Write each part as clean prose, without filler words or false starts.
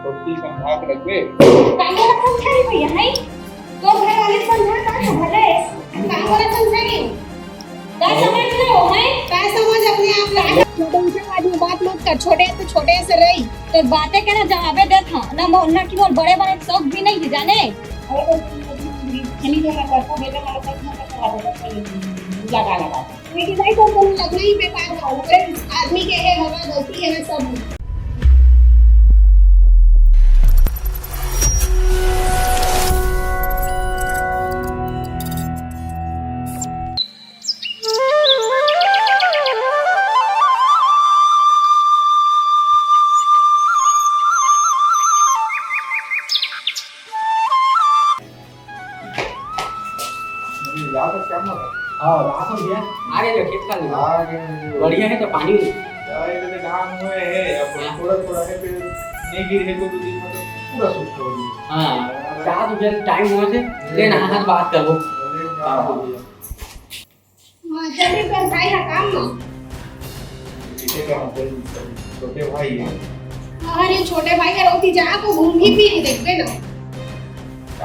छोटी समझा के रखबे कामोला समझाई भैया है तो घर वाले समझा का भले कामोला समझाई का समझ लो है का समझ अपने आप ला तो उनसे आदमी बात मत कर छोटे तो छोटे से रही तो बातें के ना जवाबे दे था ना मोहल्ला की और बड़े बड़े शौक भी नहीं है जाने चली जाना करता बेटा वाला तक मत लगा लगा लेकिन भाई तो तुम लगना ही बेकार है पूरे आदमी के है हवा गलती है ना सब और रात हो गया आ गए खेत का बढ़िया है तो पानी धान हुए है अब थोड़ा थोड़ा है फिर नहीं गिर है तो 2 दिन में तो पूरा सूख हो गया। हाँ 4 बजे टाइम हुए थे लेकिन हाथ बात करो हां जल्दी कर भाई का काम ना इसे का मतलब छोटे भाई है अरे छोटे भाई का रोटी जा को घूम भी नहीं देखते ना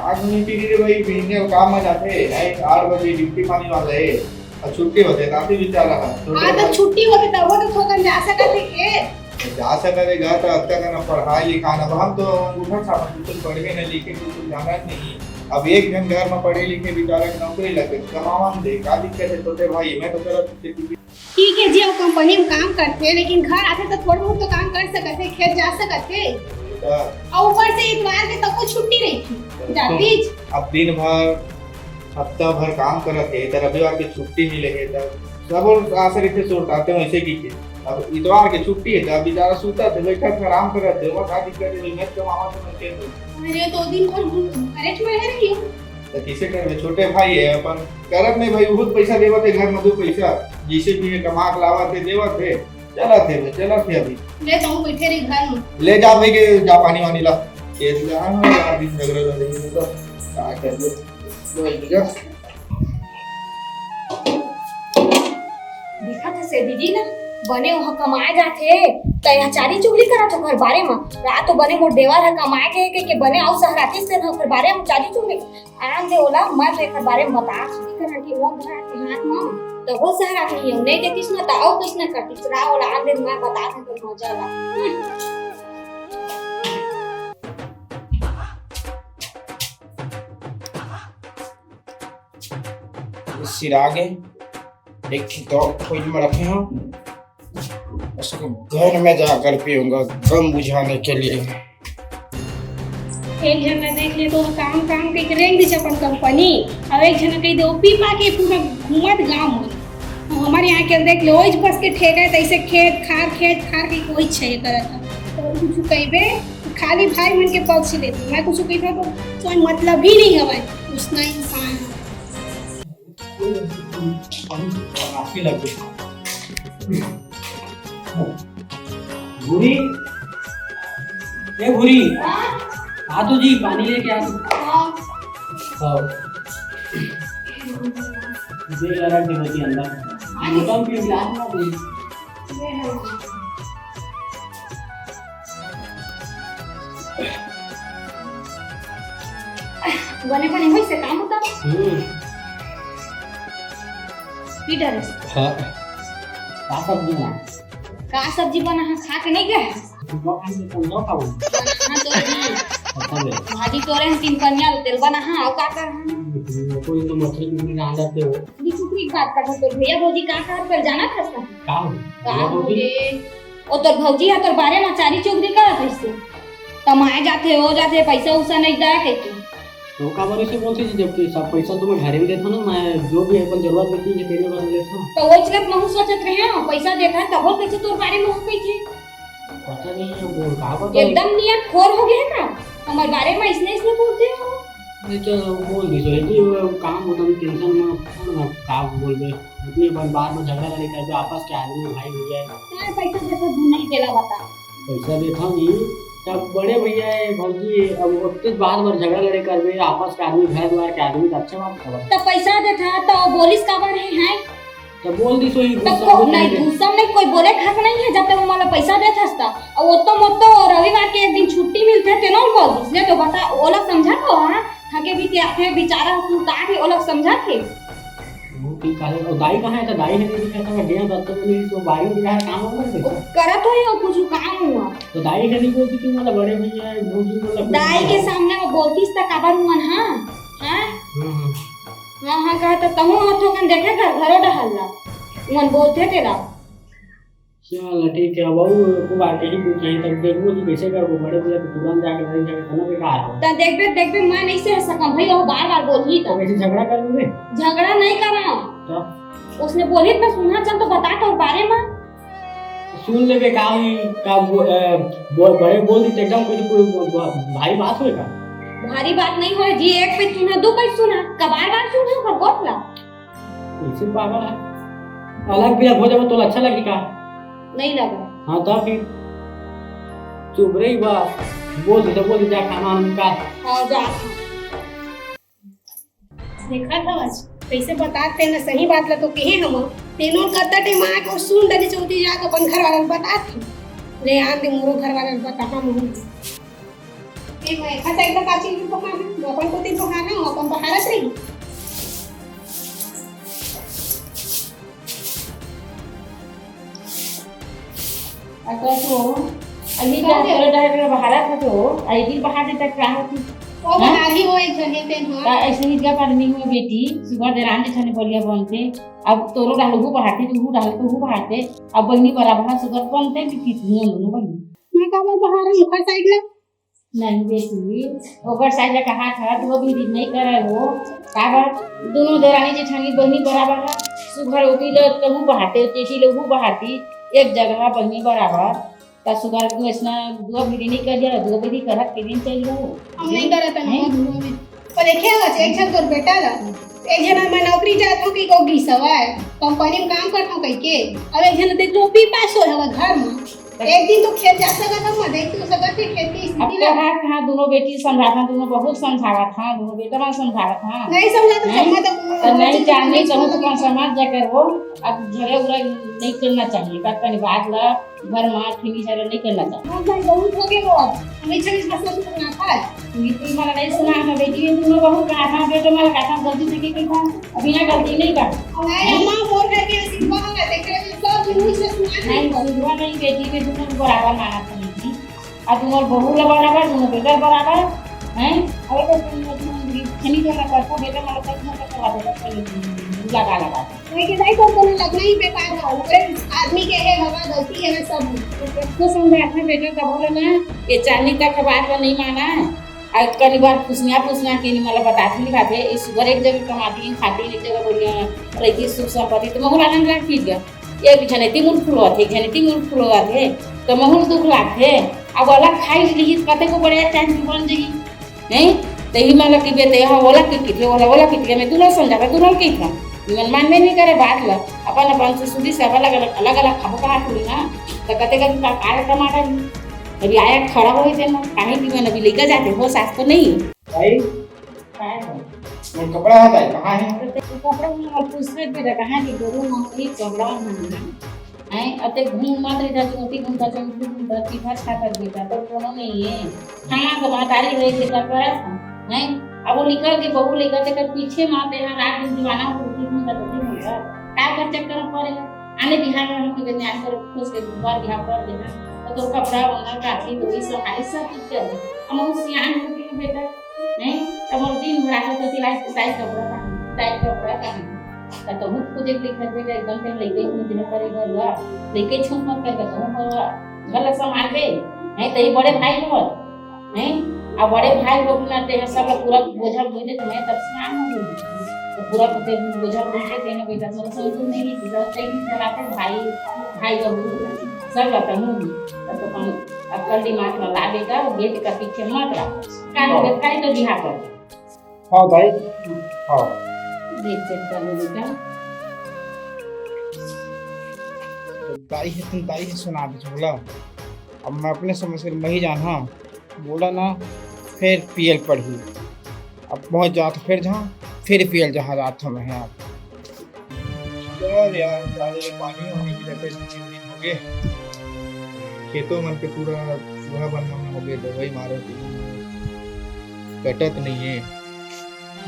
आज नहीं पी रे भाई पीने का काम में जाते हैं 8 बजे ड्यूटी पानी वाले है और छुट्टी होते ताती बेचारा हां तो छुट्टी होती तब वो तो ठोकर जा सकते के जा सकेगा तो अच्छा करना पढ़ाई लिखाना अब हम तो उठा छापा कुछ पढ़े नहीं लिखे कुछ जाना नहीं अब एक जन घर में पढ़े लिखे बेचारा की नौकरी लगे कमावन दे का दिक्कत है छोटे भाई मैं तो चलो ठीक है जी वो कंपनी में काम करते हैं लेकिन घर आते तो थोड़ा बहुत तो काम कर सकते खेत जा सकते और ऊपर से इतवार के तक को छुट्टी रही थी जाती अब दिन भर हफ्ता भर काम करते हैं तो रविवार की छुट्टी मिले है तब सब आसरी से सोटाते हैं ऐसे की अब इतवार की छुट्टी है तब बेचारा सूता थे बैठा कर आराम कर रहे थे वो का दिक्कत है मैं तो मामा तो मैं अरे 2 दिन और अरेंज में है रही तो किसे करे छोटे भाई है अपन करब नहीं भाई बहुत पैसा देवत है घर में 2 पैसा जिसे भी कमा के लावत है देवत है चला थे अभी ले तो बैठे रही घर में ले जा भाई के जा पानी वानी ला के जा यार दिन लग रहा है तो क्या कर लो देखा था से दीदी ना बने वहाँ कमाए जाते तो यहाँ चारी चुगली करा तो घर बारे में रात तो बने मोर देवर है कमाए के बने और सहराती से ना घर बारे में चारी चुगली आराम दे ओला मैं तो घर बारे में बता करा कि वो घर के हाथ में तो वो सहरा नहीं है नहीं देखिस ना तो और कुछ ना करती चुरा ओला आराम दे मैं बता दूं तो मजा ला सिरागे एक तो खोज में रखे हैं उसको घर में जाकर पीऊंगा गम बुझाने के लिए एक जना देख ले तो काम के रेंग दी अपन कंपनी और एक जना कह दो पीपा के पूरा घूमत गांव में हमारे यहाँ के देख लो ओइज बस के ठेका तैसे खेत खार के कोई छे करत तो कुछ कहबे खाली भाई मन के पक्ष लेती मैं कुछ कहता तो कोई मतलब ही नहीं हवे उसना इंसान है काफी लग भूरी ए भूरी आ तो जी पानी लेके आ हां दे लड़ा के होती अंदर मोटम के गिलास में दे बने बने होई से काम होता पीटर हां का सब्जी बना है खा के नहीं गए तो खाने को ना खाओ भाजी तोरे हम 3 कन्या तेल बना हां और का कर कोई तो मछली की ना जाते हो दूसरी बात कर तो भैया भौजी का कर जाना था का ओ तो भौजी है तो बारे में चारी चौकड़ी करत है से कमाए जाते पैसा उसा नहीं दा के तो का बारे से बोलते जी जब सब पैसा तुम्हें घर में देता ना मैं जो भी अपन जरूरत पड़ती है तेरे बारे में लेता हूं तो वो इसलिए मैं सोचत रहे हैं पैसा देता है तब कैसे तोर बारे में हो गई थी पता नहीं है बोल का पता एकदम नियत खोर हो गया का हमारे बारे में इसने बोलते हो ये तो बोल दी सो ये काम होता है टेंशन में ना का बोल दे इतनी बार में झगड़ा लड़ाई करके आपस के आदमी भाई हो जाए यार पैसा देता नहीं देला बता पैसा देता नहीं तब बड़े भैया भौजी अब उतने बार बार झगड़ा लड़े करबे आपस के आदमी घर द्वार के आदमी तो अच्छा बात खबर तो पैसा देता तो बोलिस का बार है तो बोल दी सोई तो नहीं दूसरा नहीं कोई बोले खाक नहीं है जब तक हमारा पैसा देता था और वो तो रविवार के एक दिन छुट्टी मिलते उसने तो बता वो लोग समझा तो हां थके भी थे बेचारा तू ताके वो लोग समझा थे वो की काहे और दाई कहाँ है? तो दाई है नहीं कहता मैं डेढ़ दस तो नहीं तो बारी में जा काम हो गया करा तो है कुछ काम हुआ तो दाई है नहीं बोलती कि मतलब बड़े भैया भौजी मतलब दाई के सामने वो बोलतीस त काबर हुआ हां हां हां हां कहता तहु हाथों कन देखे घर घरो डहल्ला मन बोलते तेरा चल ठीक है बहू को बात ही पूछ नहीं तब देखो कि कैसे कर वो बड़े भैया तो तुरंत जाके वहीं जाके खाना बेकार हो त देखबे मैं नहीं सह सकम भाई वो बार-बार बोलही तो त वैसे झगड़ा कर लूंगे झगड़ा नहीं करा तो उसने बोली मैं सुनना चल तो बता तो बारे में सुन लेके का हुई का बड़े बोल दी एकदम कोई भाई बात होएगा भारी बात नहीं हो जी एक पे सुना दो पे सुना कबार बार सुना पर गोतला कैसे पागल है अलग भी हो जाए तो अच्छा लगेगा नहीं लगा हाँ तो फिर चुप रही बा बोल दे जा खाना उनका और जा देखा था आज कैसे बताते ना सही बात ला तो कहे हम तेनों करता टे मां को सुन डली चौथी जाके अपन घर वाला बताते रे आन दे मोरो घर वाला बता हम ए मैं खाता एकदम काची की पकाना अपन को तीन पकाना अपन बहारत रही आता तो अभी जा तेरे डायरेक्टर बाहर था तो आईडी बाहर तक रहा थी ओ बनारी हो एक जने तेन का हां ऐसे ही क्या करनी हुई बेटी सुबह दे रांझे छने बोलिया बनते अब तोरो डाल हु बाहरते तू डाल तो हु बाहरते अब बहनी बराबर सुगर बनते कि कितनी नो बहनी मैं का बाहर मुखर साइड ले नहीं बेटी ओकर साइड कहा था तो भी नहीं करे हो काबर दोनों देरानी जेठानी बहनी बराबर है सुगर ओपी ले तो हु बाहरते चेटी ले हु बाहरती एक जगह बहनी बराबर ता सुगर को इसना दो भी नहीं कर दिया दो भी करत के दिन चल गयो हम नहीं करत है पर देखे हो एक जन तोर बेटा ला एक जन मैं नौकरी जात हूं कि गोगी सवाय कंपनी में काम करता हूं कई के अब एक जन देख लो पी पास हो रहा घर में एक दिन तो खेत जा सकत हम देख तो सकत है खेत की अब स्थिति तो ला कहा दोनों बेटी समझाता दोनों बहुत समझावा था दोनों बेटा समझावा था नहीं समझा तो नहीं? समझ तो नहीं जाननी तो तो कौन समाज जाकर हो अब झगड़ा उगड़ा नहीं करना चाहिए का कहीं बात ला घर मार फिनी झगड़ा नहीं करना चाहिए हां भाई बहुत हो गए वो हमें 26 वर्ष से ना था नीति मारा नहीं सुना है बेटी दोनों बहुत कहा था बेटा मारा कहा गलती से की था अभी ना गलती नहीं कर नहीं मां बोल रहे कि सिर्फ वहां देख रहे सब न्यूज़ से सुना नहीं सुनवा नहीं बेटी के दोनों बराबर माना था नीति अब दोनों बहू ला बराबर दोनों बेटा बराबर हैं अरे तो तुम खनी जगह करता बेटा मारा तक ना करवा देता लगा नहीं कि नहीं तो लगना ही बेकार है अगर आदमी के है हवा गलती है ना सब उसको समझाते बेटा का बोले ना ये चांदी तक बात नहीं माना और कई बार पूछना के नहीं मतलब बताती नहीं बात है इस सुगर एक जगह कमाती है खाती एक जगह बोलिए रहती सुख संपत्ति तो महूल आनंद लाग ठीक है एक जने तीन फूल थे जने तीन फूल थे तो महूल दुख लाग थे अब अलग खाई ली कते को बड़े टाइम बन जाएगी नहीं तो ही मतलब कि बेटे हाँ ओला कितने ओला कितने में दोनों समझा दोनों की था निमन मान में नहीं करे बात ला अपन से सुधी से अलग अलग खाबो कहा थोड़ी ना तो कते का काला टमाटर अभी आया खड़ा हो थे ना कहीं भी मैंने अभी लेकर जाते हो सास तो नहीं भाई काय है वो कपड़ा है भाई कहाँ है तो कपड़ा में पूछते बेटा कहाँ की दोनों नौकरी कपड़ा में हैं अते घूम मात्र इधर चौथी घूमता तीखा छा कर बेटा तो कोनो नहीं है खाना को महतारी रही के कर हैं अब वो निकल के बहू लेकर के पीछे मारते हैं रात दिन दीवाना हो होगा क्या कर चक्कर पड़ेगा आने बिहार में हम कहते हैं आकर खुश के बार बिहार कर देना तो कपड़ा बंगा काठी तो इस सब कुछ कर हम उस सियान हो के बेटा नहीं तब दिन भर आकर तो तिलाई टाइट कपड़ा का तो मुझ को देख लिखा बेटा एकदम से लेके दिन करेगा ला लेके छूट मत कर तो गलत संभाल दे नहीं तो ये बड़े भाई लोग नहीं अब बड़े भाई लोग बनाते हैं सब पूरा बोझा बोझे तो मैं तब स्नान हो गई तो पूरा बोझा बोझे देने बेटा तो समझ नहीं चलाते भाई भाई लोग सब रहता हूँ तो अब कल दिमाग में ला बेटा गेट का पीछे मत रख का तो बिहार कर हाँ भाई हाँ देख चेक कर लो बेटा दाई है तुम दाई है सुना दे बोला अब मैं अपने समझ कर मैं ही जाना बोला ना फिर पीएल पढ़ी अब पहुंच जाओ तो फिर जहाँ फिर पीएल जहाँ रात में है आप यार पानी होने की लगता है 3 दिन हो गए खेतों मन पे पूरा चूहा बनना हो गए दवाई मारे कटत नहीं है।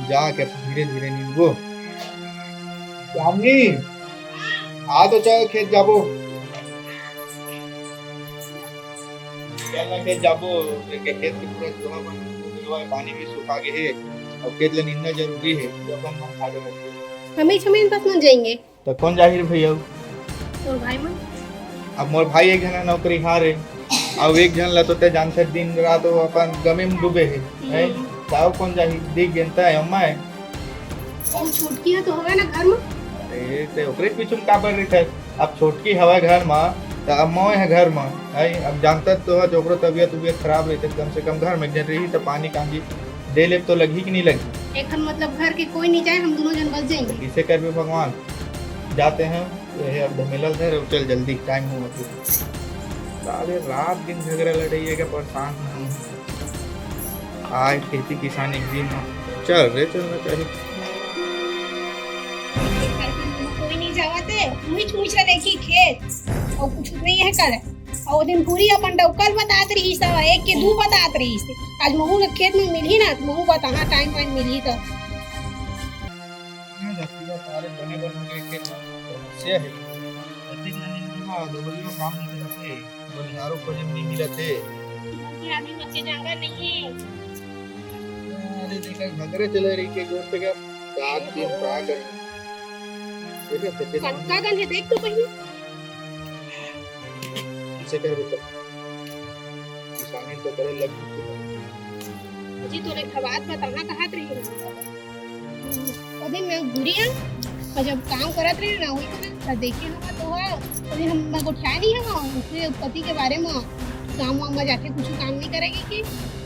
जाके धीरे धीरे नींबो। जामनी आ तो चल खेत जाबो। चल ना खेत जाबो। खेत के पूरा जोहा बन पानी भी सुखा गए है और खेत ले नींदना जरूरी है। अपन मन खा दे हमें तक न जाएंगे तो कौन जाहिर भैया। और भाई मन अब मोर भाई एक जना नौकरी हार है और एक जन ला तो ते जानते दिन रात वो अपन गमे में डूबे है ताऊ कौन जाही देख गेंता है अम्मा है। और छोटकी है तो होगा ना घर में। अरे ते ओकरे पीछे का बर रही थे। अब छोटकी हवा घर में तो अम्मा है घर में है। अब जानता तो है ओकरो तबीयत खराब रहते कम से कम घर में जन रही तो पानी कांजी दे ले तो लगी कि नहीं लगी। एक मतलब घर के कोई नहीं जाए हम दोनों जन बच जाएंगे। किसे कर भी भगवान जाते हैं ये अब मिलल है चल जल्दी टाइम हो सारे रात दिन झगड़ा लड़ाइएगा परेशान हम आज खेती किसानी एक दिन चल रे चलना चाहिए। कोई नहीं जावते मुझ मुझे देखी खेत और कुछ नहीं है कर और दिन पूरी अपन डौकल बतात रही सब एक के दो बतात रही से आज महू के खेत में मिली ना तो महू बता टाइम टाइम मिली तो सारे बने बने के समस्या है अधिक नहीं दोबलियों काम नहीं करते बनिहारों को जब नहीं मिलते आदमी बच्चे जागा नहीं है। अरे देखा घगरे चले रही के जोर पे क्या रात दिन का कर देखा तेरे कनका गन है देख तो पहले इसे कर बेटा किसानी तो करे लग जी तोरे खवात बताना कहात रही कभी मैं गुड़िया और जब काम करत रही ना वही तो देखे हम तो अभी हम मैं उठाया नहीं हम उसके पति के बारे में काम वाम में जाके कुछ काम नहीं करेगी कि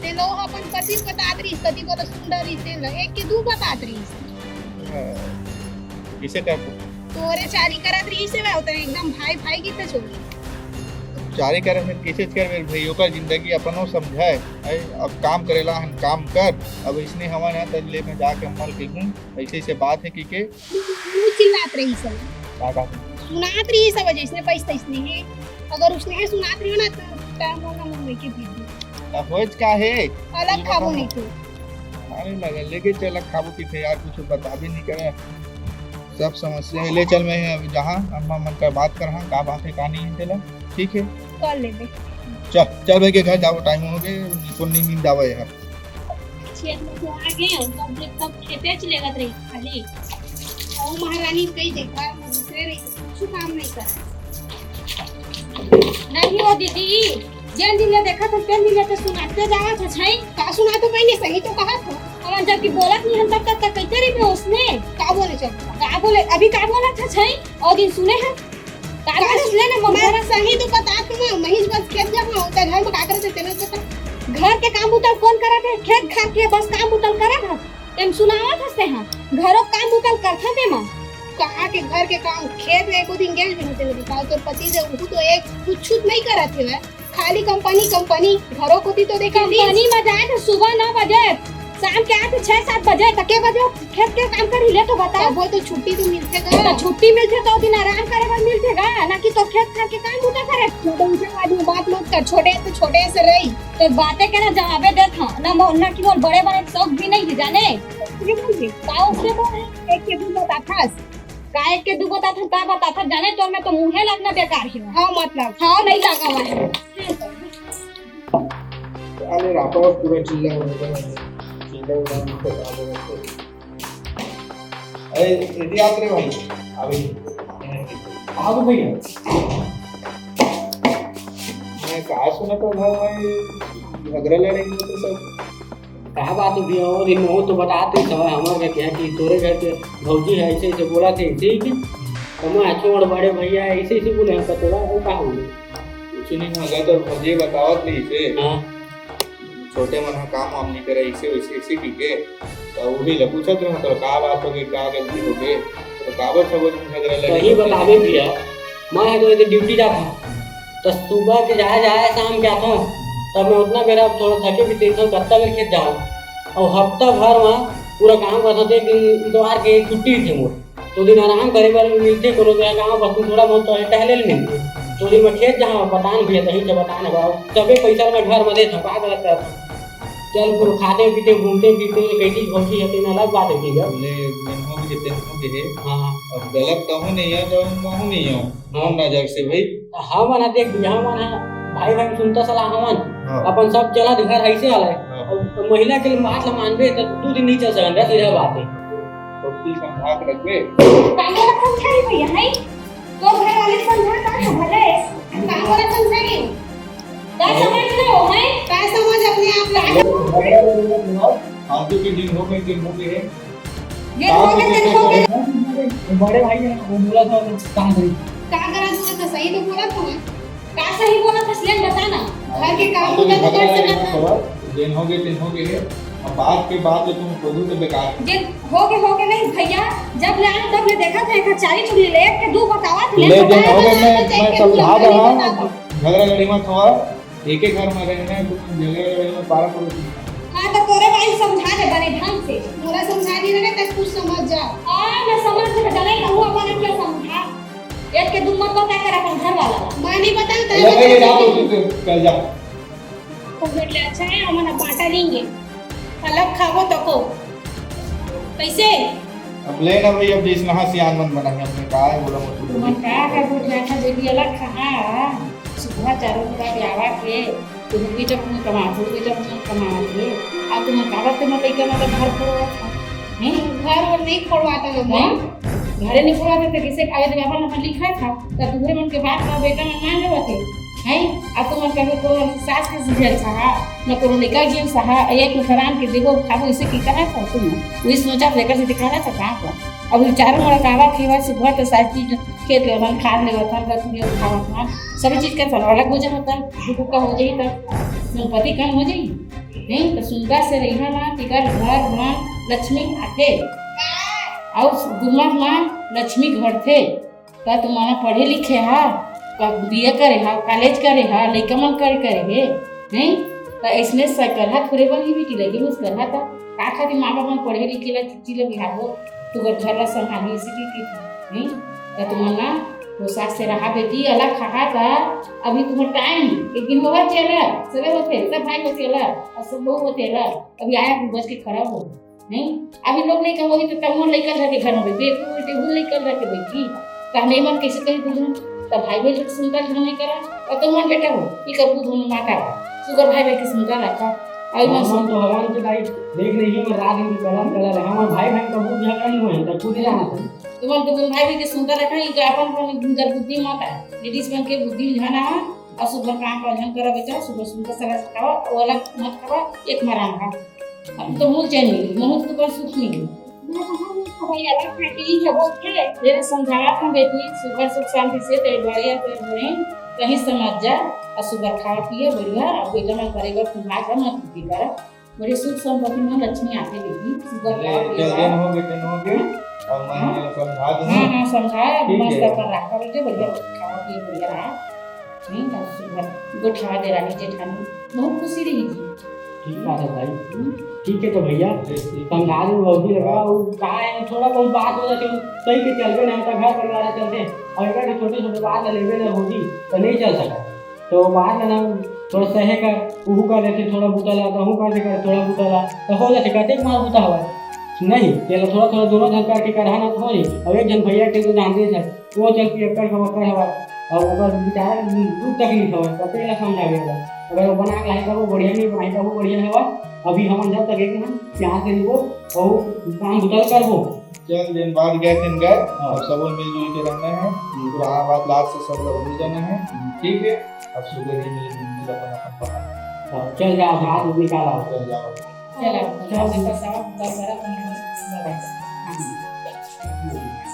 ते लो अपन पति बतात रही पति को सुंदर से एक के दो बतात रही इसे कर तोरे चारी करत रही से वे उतरे एकदम भाई भाई की तो छोड़ी चारे करे फिर किसे कर मेरे भाइयों का जिंदगी अपनो समझाए अब काम करेला हम काम कर अब इसने हवा ना तब ले मैं जाके अमल के हूं ऐसे से बात है कि के चिल्लात रही सब का सुनात रही सब जैसे पैसा इसने है अगर उसने है सुनात रही हो ना तो टाइम होगा मुंह के पीछे होज का है अलग खाबो नहीं तो अरे लगा लेके चल खाबो की यार कुछ बता भी नहीं करे सब समस्या है ले चल मैं जहां अम्मा मन का बात कर हां का बात है का नहीं चला ठीक है कर ले बे चल चल भाई के घर जाओ टाइम हो गए को नींद आवे यार खेत में तो आ गए तब देख तब खेते चलेगा रही खाली और महारानी कहीं देखा दूसरे रही कुछ काम नहीं कर नहीं हो दीदी जन दिन ले देखा तो तेन दिन ले तो सुनाते जावा था छई का सुना तो मैंने सही तो कहा था हमन जब की बोलत नहीं हम तब तक कैसे रही में उसने का बोले चल का बोले अभी का बोला था छई और दिन सुने हैं का सुने ना मैं मम्मा सही तो बता तुम महीज बस खेत जब होता घर में का करते तेरे पता घर के काम उतल कौन करत है खेत खा के बस काम उतल करत है तेम सुनावत हसे हां घरों काम उतल करथा ते मां कहा के घर के काम खेत में एको दिन गेल भी होते नहीं बताओ तो पति जब वो तो एक कुछ नहीं करत है खाली कंपनी घरों को तो देखा कंपनी में जाए तो सुबह 9 बजे शाम के 6-7 बजे तक के बजे खेत के काम कर ले तो बता वो तो छुट्टी तो मिलते गा तो छुट्टी मिलते तो दिन आराम करे बर मिलतेगा ना कि तो खेत खा के काम उठा करे छोटे ऊंचे आदमी बात मत कर छोटे से रही तो बातें के ना जवाबे दे था ना कि बोल बड़े बड़े शौक भी नहीं जाने काओ से बोल एक के दो बता था काय के दू बता था का बता था जाने तो मैं तो मुंहे लगना बेकार ही हां मतलब हां नहीं लगा हुआ है अरे रापा पूरा चिल्ला हो गया अरे यदि आप रे भाई अभी हाँ तो भैया मैं कहा सुना तो घर में झगड़ा लड़ेंगे तो सब कहा बात भी और इन हो तो बताते सब हमारे क्या कि तोरे घर के भौजी है ऐसे ऐसे बोला थे ऐसे ही कि मैं छोड़ बड़े भैया ऐसे ऐसे बोले हम तोरा वो कहा होंगे कुछ नहीं होगा तो भौजी बतावत नहीं से हाँ छोटे मन काम वाम नहीं करे ऐसे वैसे ऐसे की के तो वही ल पूछत रहे तो का बात हो गई का गलती हो गई तो काबर सब झगड़ा लगे सही बतावे भैया मैं तो इधर ड्यूटी जाता तो सुबह के जाए शाम के आता तब मैं उतना मेरा थोड़ा थके भी टेंशन करता मैं खेत जाऊँ और हफ्ता भर वहाँ पूरा काम करता थे कि इतवार के छुट्टी थी मोर तो दिन आराम करे बारे में मिलते कोनो गाँव बस थोड़ा बहुत तो टहले मिलते तो दिन मैं खेत जहाँ बतान भी है तहीं से बतान है तबे पैसा मैं घर में दे था का गलत करता चल पूरा खाते पीते घूमते फिरते कैसी होती है तेन अलग बात है ठीक है। ले हो गए हो गए हाँ अब गलत तो हूं नहीं है तो मैं नहीं हूं मोर नजर से भाई। हम ना देख हम ना भाई भाई सुनता सलाह हमन हाँ। अपन सब चला घर ऐसे आला हाँ। और महिला के बात ला मानबे तो 2 दिन नहीं चल सकन सीधा बात है। तो की समझा के रखबे काहे ला समझाई भैया है तो घर वाले समझा का भले काम वाला समझाई का समझ लो है काय समझ अपने आप ला फालतू के दिन हो गए ये हो गए तो हो गए बड़े भाई ने वो बोला था काम करी का करा तो सही तो बोला था ना का सही बोला था इसलिए बताना घर के काम होता तो कर सकता दिन हो गए अब बात के बाद तो तुम खुद तो बेकार जे हो गए नहीं भैया जब ले आए तब ले देखा था एक चारी चुड़ी ले के दो बतावा थे ले दिन हो गए मैं समझा रहा हूं झगड़ा लड़ी मत हुआ एक ही घर में रहना है तुम झगड़ा लड़ी में पारा पड़ो। हां तो तोरे भाई समझा दे बने ढंग से मोरा समझा नहीं रहे तक कुछ समझ जा मैं समझ के डले कहूं अपन के समझा एक के दू मत बता कर अपन घर वाला मैं नहीं बताऊं लगे ये रात तो हो कल जा तो बेटे अच्छा है हम बांटा देंगे अलग खाओ तो को कैसे अब ले ना भाई अब जिस नहा सियान मन बना है हमने कहा है बोला तुम मत का का बोल रहा था जे अलग खा सुबह चारों का ब्यावा के तुम भी जब तुम कमा तुम भी जब तुम कमा के अब तुम का तुम लइका मतलब घर फोड़वा हैं घर और नहीं खोलवाता लोग हैं घरे नहीं फोड़वा तो किसे कागज में अपन लिखा था तो तुम्हारे मन के बात का बेटा मन मान लेवा थे हैं अब तुम कहे को सास के सिजल सहा न करो निका जीव सहा एक हराम के देखो खाबो इसे की कहा था तुम वही सोचा लेकर से दिखाना था कहां पर अब चारों मोड़ा कावा खेवा से घर तो सारी चीज खेत में मन खाद ले था का तुम खावा था सभी चीज का फल अलग हो जाता दुख का हो जाई तो संपत्ति कम हो जाई नहीं तो सुंदर से रहना ना टिकर घर मां लक्ष्मी आते और दुर्मा मां लक्ष्मी घर थे का तुम्हारा पढ़े लिखे हा बीए करे हा कॉलेज करे हा लइका मन करे हे नहीं तो इसने सकरहा थोड़े बनी बेटी लगी मुझ करहा था का खाती माँ बाप मन पढ़े लिखे ला चिट्ठी ला बिहार हो तू घर ला संभाली इसी की नहीं तो तुम ना वो सास से रहा बेटी अलग खा था अभी तुम्हारा टाइम एक दिन होगा चला सबे होते सब भाई होते ला और सब लोग होते ला अभी आया बच के खड़ा हो नहीं अभी लोग नहीं कहोगे तो तब मन लेकर रह के घर में बेटी बेटी वो लेकर रह के बेटी कहने मन कैसे कही तुझे तब भाई भाई सुनता घर नहीं करा और तुम मन बेटा हो ये कर तू दोनों माता सुगर भाई भाई के सुनता रखा आई मन हम तो हवान के भाई देख रही है रात दिन कलर है हम भाई भाई का बहुत झगड़ा नहीं हुए तो खुद जाना था तुम तो भाई भाई के सुनता रखा ये अपन गुंदर बुद्धि माता लेडीज बन के बुद्धि जाना और सुबह काम का ढंग करा बेटा सुबह सुबह सारा खावा वो अलग मत खावा एक मराम खा अब तो मूल चैन मिली बहुत तो कर सुख मिली मैं कहा भैया अलग खाती है वो थे मेरे समझावा था बेटी सुबह सुख शांति से तेरे बढ़िया तेरे बड़े कहीं समझ जा और सुबह खा पिए बढ़िया और बेटा मन करेगा तुम्हारा का मत बुद्धि कर बड़े सुख संपत्ति में लक्ष्मी आते बेटी सुबह खा दिन हो गए और मैं समझा दूंगा हाँ समझाया ठीक मस्त है। कर रखा बेटे बढ़िया खावा पिए बढ़िया रहा नहीं तो सुबह गोठा दे रही जेठानी बहुत खुशी रही थी ठीक बात है भाई ठीक है तो भैया समझा दूँ बहुत ही लगा वो कहा है थोड़ा बहुत बात हो जाती सही के चलते नहीं तो घर परिवार चलते और अगर छोटे छोटे बात लेवे ना होगी तो नहीं चल सका तो बात ना थोड़ा सहे कर उहू कर देते थोड़ा बूता ला तो कर दे कर थोड़ा बूता ला तो हो जाते कहते मार बूता हुआ नहीं तेरा थोड़ा थोड़ा दोनों जन करके करहाना तो हो नहीं और एक जन भैया के तो जानते थे वो चल के कर हवा और ओकर बेचारा दुख तकलीफ हुआ कते ला समझावेगा अगर वो बना के लाएगा वो बढ़िया नहीं बनाई तो वो बढ़िया है अभी हम जब तक एक ना प्यार से वो और काम बुतल कर वो चल दिन बाद गए दिन गए और सब लोग मिलजुल के रहना है पुराना बात लास्ट से सब लोग भूल जाना है ठीक है अब सुबह ही मिल अपन पढ़ा चल जा हाथ निकाला चल जाओ चलो चलो बस आप 10 12 15 हाँ